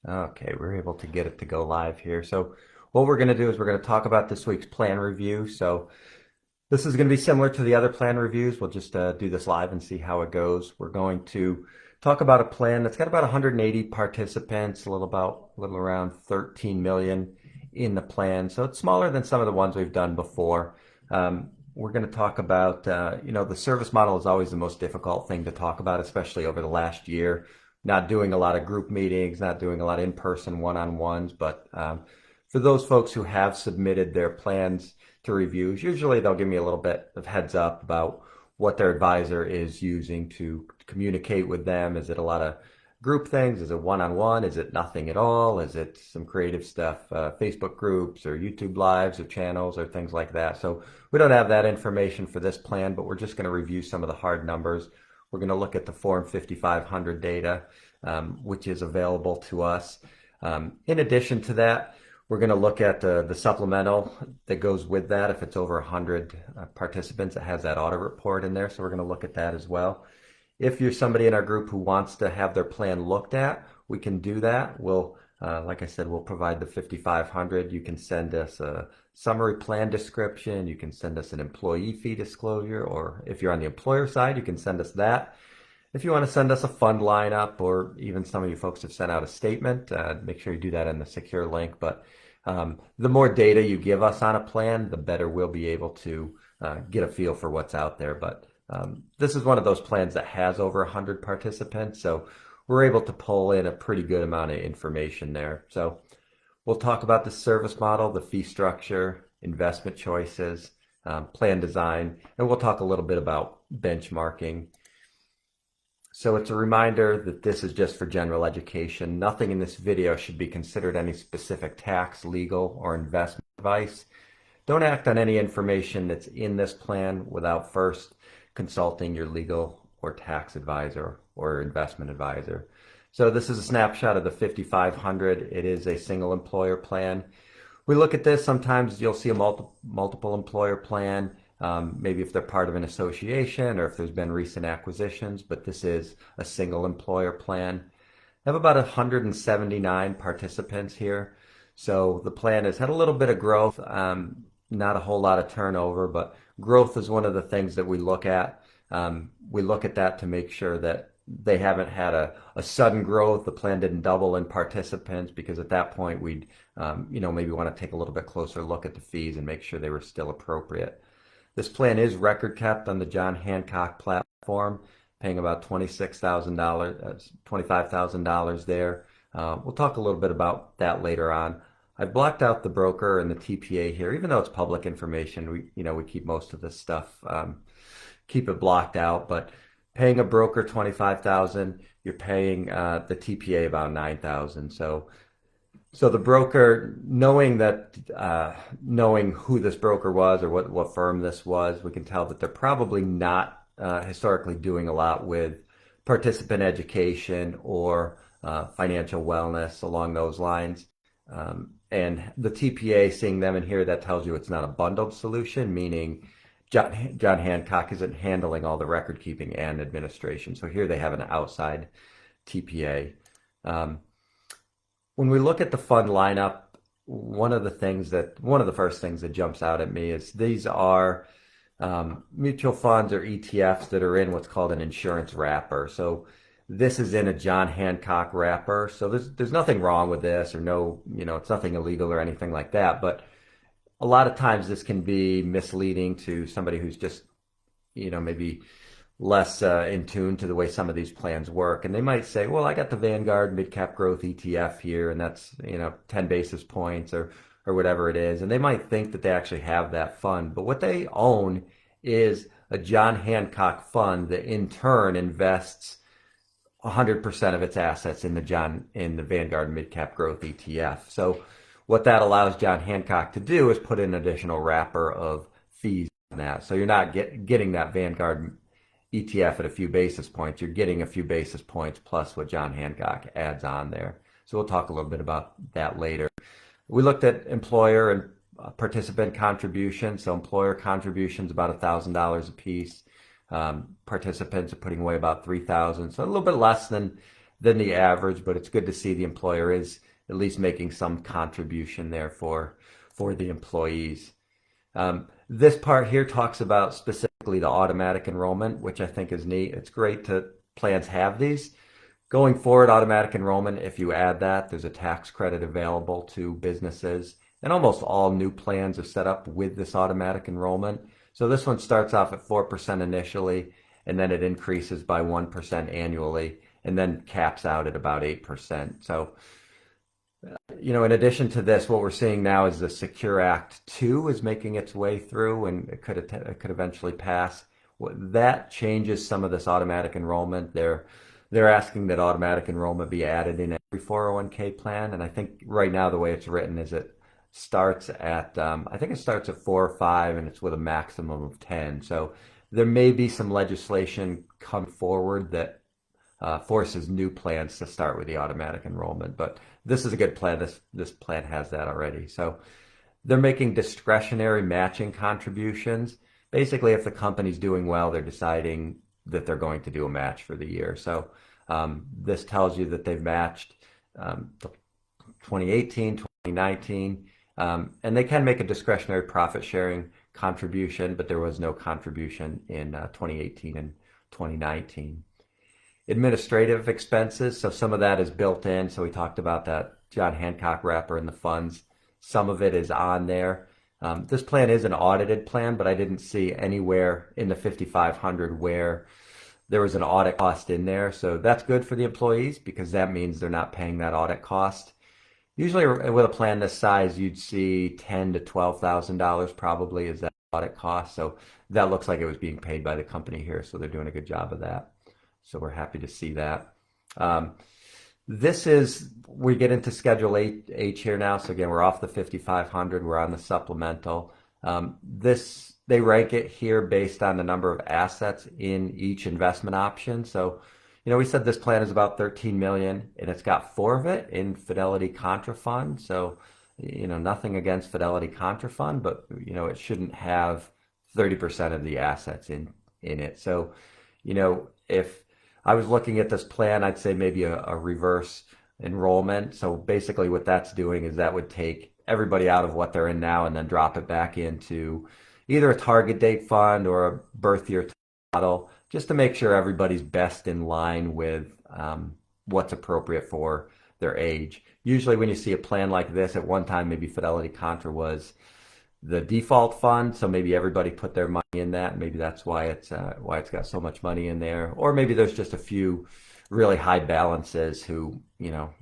Okay, we're able to get it to go live here. So what we're going to do is we're going to talk about this week's plan review. So this is going to be similar to the other plan reviews. We'll just do this live and see how it goes. We're going to talk about a plan that's got about 180 participants, a little around 13 million in the plan. So it's smaller than some of the ones we've done before. We're going to talk about, the service model is always the most difficult thing to talk about, especially over the last year. Not doing a lot of group meetings, not doing a lot of in-person one-on-ones, but for those folks who have submitted their plans to reviews, usually they'll give me a little bit of heads up about what their advisor is using to communicate with them. Is it a lot of group things? Is it one-on-one? Is it nothing at all? Is it some creative stuff, Facebook groups or YouTube lives or channels or things like that? So we don't have that information for this plan, but we're just going to review some of the hard numbers. We're going to look at the Form 5500 data, which is available to us. In addition to that, we're going to look at the supplemental that goes with that. If it's over 100 participants, it has that audit report in there. So we're going to look at that as well. If you're somebody in our group who wants to have their plan looked at, we can do that. We'll, like I said, we'll provide the 5500. You can send us a summary plan description. You can send us an employee fee disclosure, or if you're on the employer side, you can send us that. If you want to send us a fund lineup, or even some of you folks have sent out a statement, make sure you do that in the secure link. But the more data you give us on a plan, the better we'll be able to get a feel for what's out there. But this is one of those plans that has over 100 participants, so we're able to pull in a pretty good amount of information there. So we'll talk about the service model, the fee structure, investment choices, plan design, and we'll talk a little bit about benchmarking. So it's a reminder that this is just for general education. Nothing in this video should be considered any specific tax, legal, or investment advice. Don't act on any information that's in this plan without first consulting your legal or tax advisor or investment advisor. So this is a snapshot of the 5500. It is a single employer plan. We look at this, sometimes you'll see a multiple employer plan, maybe if they're part of an association or if there's been recent acquisitions, but this is a single employer plan. I have about 179 participants here. So the plan has had a little bit of growth, not a whole lot of turnover, but growth is one of the things that we look at. We look at that to make sure that they haven't had a sudden growth. The plan didn't double in participants, because at that point we'd maybe want to take a little bit closer look at the fees and make sure they were still appropriate. This plan is record kept on the John Hancock platform, paying about $26,000, $25,000 there. We'll talk a little bit about that later on. I've blocked out the broker and the TPA here, even though it's public information. We keep most of this stuff, keep it blocked out. But paying a broker $25,000, you're paying the TPA about $9,000. So the broker, knowing who this broker was or what firm this was, we can tell that they're probably not historically doing a lot with participant education or financial wellness along those lines. And the TPA, seeing them in here, that tells you it's not a bundled solution, meaning John Hancock isn't handling all the record keeping and administration. So here they have an outside TPA. When we look at the fund lineup, one of the first things that jumps out at me is these are mutual funds or ETFs that are in what's called an insurance wrapper. So this is in a John Hancock wrapper. So there's nothing wrong with this, or it's nothing illegal or anything like that. But a lot of times this can be misleading to somebody who's just, maybe less in tune to the way some of these plans work. And they might say, well, I got the Vanguard Mid-Cap Growth ETF here, and that's, 10 basis points or whatever it is. And they might think that they actually have that fund. But what they own is a John Hancock fund that in turn invests 100% of its assets in the Vanguard Mid-Cap Growth ETF. So what that allows John Hancock to do is put in an additional wrapper of fees on that. So you're not getting that Vanguard ETF at a few basis points. You're getting a few basis points plus what John Hancock adds on there. So we'll talk a little bit about that later. We looked at employer and participant contributions. So employer contributions about $1,000 a piece. Participants are putting away about $3,000, so a little bit less than than the average, but it's good to see the employer is at least making some contribution there for the employees. This part here talks about specifically the automatic enrollment, which I think is neat. It's great to plans have these. Going forward, automatic enrollment, if you add that, there's a tax credit available to businesses. And almost all new plans are set up with this automatic enrollment. So this one starts off at 4% initially, and then it increases by 1% annually, and then caps out at about 8%. So in addition to this, what we're seeing now is the Secure Act 2 is making its way through, and it could eventually pass. That changes some of this automatic enrollment. They're asking that automatic enrollment be added in every 401k plan, and I think right now the way it's written is it starts at I think it starts at 4 or 5, and it's with a maximum of 10. So there may be some legislation come forward that forces new plans to start with the automatic enrollment, but this is a good plan. This plan has that already. So they're making discretionary matching contributions. Basically, if the company's doing well, they're deciding that they're going to do a match for the year. So this tells you that they've matched 2018, 2019, and they can make a discretionary profit sharing contribution, but there was no contribution in 2018 and 2019. Administrative expenses, so some of that is built in. So we talked about that John Hancock wrapper and the funds. Some of it is on there. This plan is an audited plan, but I didn't see anywhere in the 5,500 where there was an audit cost in there. So that's good for the employees because that means they're not paying that audit cost. Usually with a plan this size, you'd see $10,000 to $12,000 probably is that audit cost. So that looks like it was being paid by the company here. So they're doing a good job of that. So we're happy to see that. We get into Schedule H here now. So again, we're off the 5,500. We're on the supplemental. They rank it here based on the number of assets in each investment option. So, we said this plan is about 13 million and it's got 4 of it in Fidelity Contra Fund. So, nothing against Fidelity Contra Fund, but, it shouldn't have 30% of the assets in it. So, if I was looking at this plan, I'd say maybe a reverse enrollment. So basically what that's doing is that would take everybody out of what they're in now and then drop it back into either a target date fund or a birth year model, just to make sure everybody's best in line with what's appropriate for their age. Usually when you see a plan like this, at one time maybe Fidelity Contra was the default fund, so maybe everybody put their money in that. Maybe that's why it's got so much money in there, or maybe there's just a few really high balances who,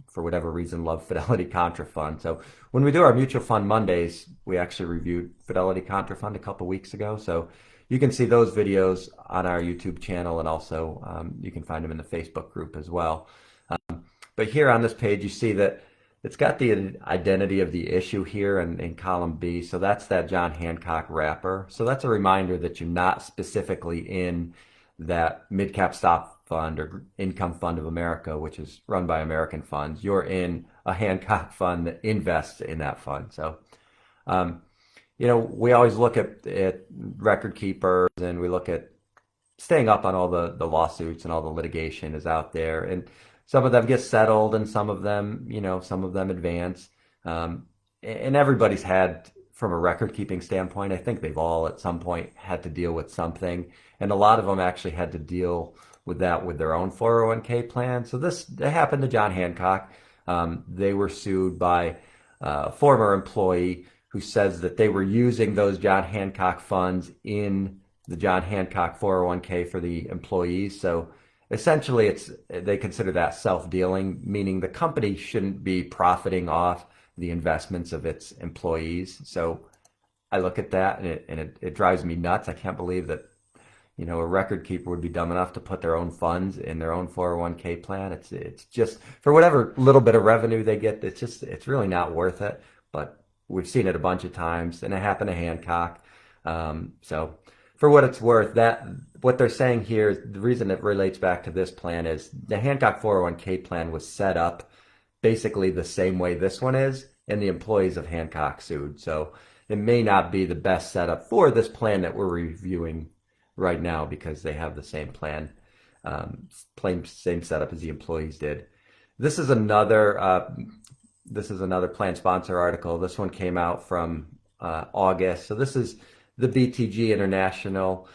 for whatever reason, love Fidelity Contra Fund. So when we do our mutual fund Mondays, we actually reviewed Fidelity Contra Fund a couple weeks ago. So you can see those videos on our YouTube channel, and also you can find them in the Facebook group as well. But here on this page, you see that it's got the identity of the issue here in column B. So that's that John Hancock wrapper. So that's a reminder that you're not specifically in that mid-cap stock fund or income fund of America, which is run by American funds. You're in a Hancock fund that invests in that fund. So, we always look at record keepers, and we look at staying up on all the lawsuits and all the litigation is out there. And some of them get settled and some of them advance. And everybody's had, from a record keeping standpoint, I think they've all at some point had to deal with something. And a lot of them actually had to deal with that with their own 401k plan. So that happened to John Hancock. They were sued by a former employee who says that they were using those John Hancock funds in the John Hancock 401k for the employees. So essentially, they consider that self-dealing, meaning the company shouldn't be profiting off the investments of its employees. So I look at that and it drives me nuts. I can't believe that a record keeper would be dumb enough to put their own funds in their own 401k plan. It's just for whatever little bit of revenue they get. It's really not worth it. But we've seen it a bunch of times, and it happened to Hancock. So for what it's worth, what they're saying here, the reason it relates back to this plan is the Hancock 401k plan was set up basically the same way this one is, and the employees of Hancock sued. So it may not be the best setup for this plan that we're reviewing right now because they have the same plan. same setup as the employees did. This is another plan sponsor article. This one came out from August. So this is the Btg International.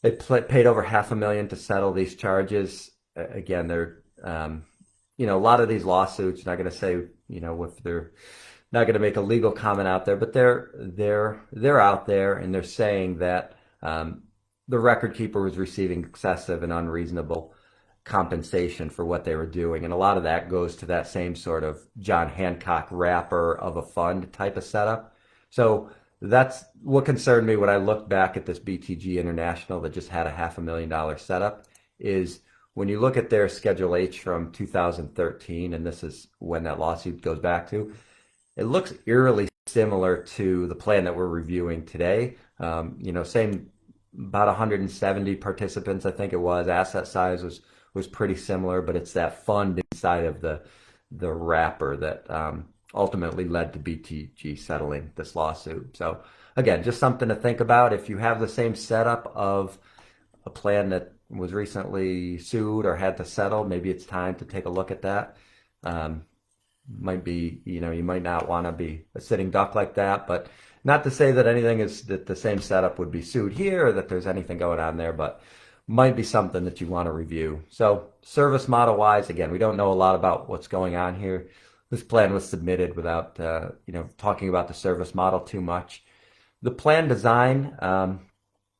They paid over $500,000 to settle these charges. Again, they're a lot of these lawsuits. Not going to say if they're not going to make a legal comment out there, but they're out there and they're saying that the record keeper was receiving excessive and unreasonable compensation for what they were doing. And a lot of that goes to that same sort of John Hancock wrapper of a fund type of setup. So that's what concerned me when I looked back at this Btg International that just had a $500,000 setup, is when you look at their Schedule H from 2013, and this is when that lawsuit goes back to, it looks eerily similar to the plan that we're reviewing today. Same, about 170 participants, I think it was. Asset size was pretty similar, but it's that fund inside of the wrapper that ultimately led to Btg settling this lawsuit. So again, just something to think about. If you have the same setup of a plan that was recently sued or had to settle, maybe it's time to take a look at that. Might be, you might not want to be a sitting duck like that, but not to say that anything is that the same setup would be sued here or that there's anything going on there, but might be something that you want to review. So service model wise, again, we don't know a lot about what's going on here. This plan was submitted without, talking about the service model too much. The plan design,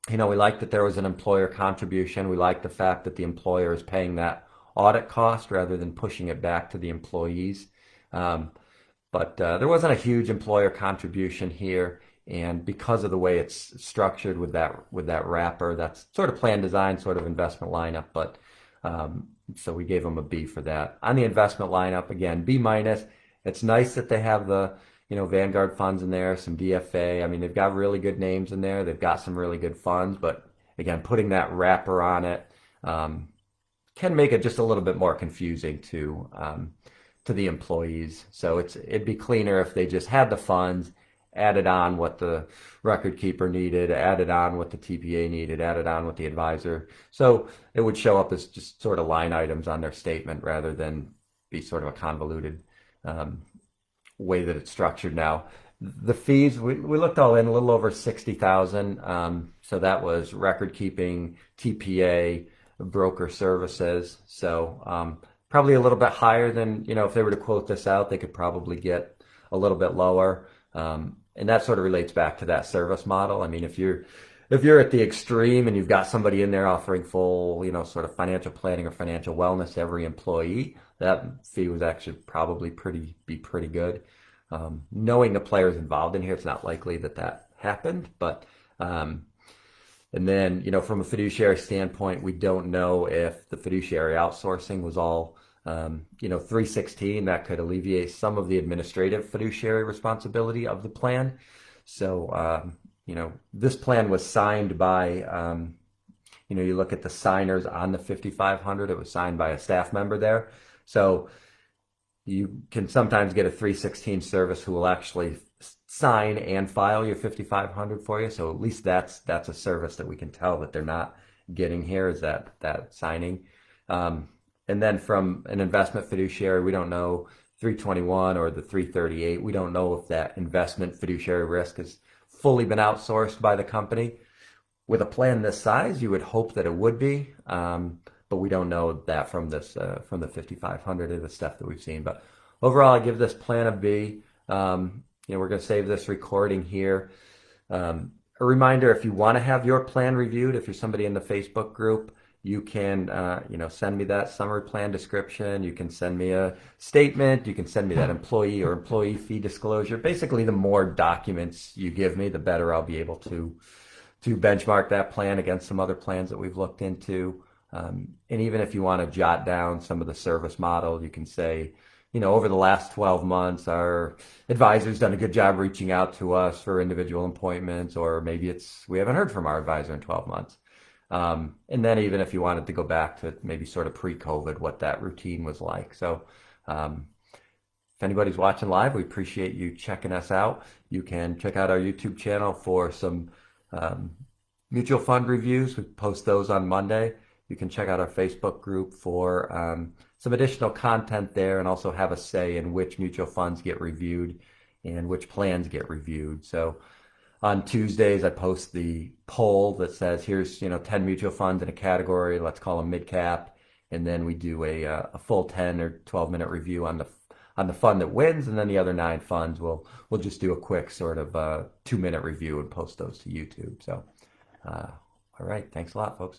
we like that there was an employer contribution. We like the fact that the employer is paying that audit cost rather than pushing it back to the employees. But there wasn't a huge employer contribution here, and because of the way it's structured with that wrapper, that's sort of plan design, sort of investment lineup. But so we gave them a B for that. On the investment lineup, again, B minus. It's nice that they have the Vanguard funds in there, some DFA. I mean, they've got really good names in there. They've got some really good funds, but again, putting that wrapper on it can make it just a little bit more confusing to the employees. So it'd be cleaner if they just had the funds, added on what the record keeper needed, added on what the TPA needed, added on what the advisor. So it would show up as just sort of line items on their statement rather than be sort of a convoluted way that it's structured now. The fees, we looked all in a little over 60,000. So that was record keeping, TPA, broker services. So probably a little bit higher than, if they were to quote this out, they could probably get a little bit lower. And that sort of relates back to that service model. I mean, if you're at the extreme and you've got somebody in there offering full, sort of financial planning or financial wellness to every employee, that fee was actually probably be pretty good. Knowing the players involved in here, it's not likely that happened, but and then, from a fiduciary standpoint, we don't know if the fiduciary outsourcing was all, 316. That could alleviate some of the administrative fiduciary responsibility of the plan. So, this plan was signed by, you look at the signers on the 5,500, it was signed by a staff member there. So you can sometimes get a 316 service who will actually sign and file your 5,500 for you. So at least that's a service that we can tell that they're not getting here, is that signing. And then from an investment fiduciary, we don't know 321 or the 338. We don't know if that investment fiduciary risk has fully been outsourced by the company. With a plan this size, you would hope that it would be, but we don't know that from the 5,500 of the stuff that we've seen. But overall, I give this plan a B. We're going to save this recording here. A reminder, if you want to have your plan reviewed, if you're somebody in the Facebook group, you can, send me that summary plan description. You can send me a statement. You can send me that employee fee disclosure. Basically, the more documents you give me, the better I'll be able to benchmark that plan against some other plans that we've looked into. And even if you want to jot down some of the service model, you can say, over the last 12 months, our advisor's done a good job reaching out to us for individual appointments, or maybe we haven't heard from our advisor in 12 months. And then even if you wanted to go back to maybe sort of pre-COVID, what that routine was like. So if anybody's watching live, we appreciate you checking us out. You can check out our YouTube channel for some mutual fund reviews. We post those on Monday. You can check out our Facebook group for some additional content there, and also have a say in which mutual funds get reviewed and which plans get reviewed. So on Tuesdays, I post the poll that says, here's 10 mutual funds in a category, let's call them mid cap, and then we do a full 10 or 12-minute review on the fund that wins, and then the other 9 funds we'll just do a quick sort of 2-minute review and post those to YouTube. So all right, thanks a lot, folks.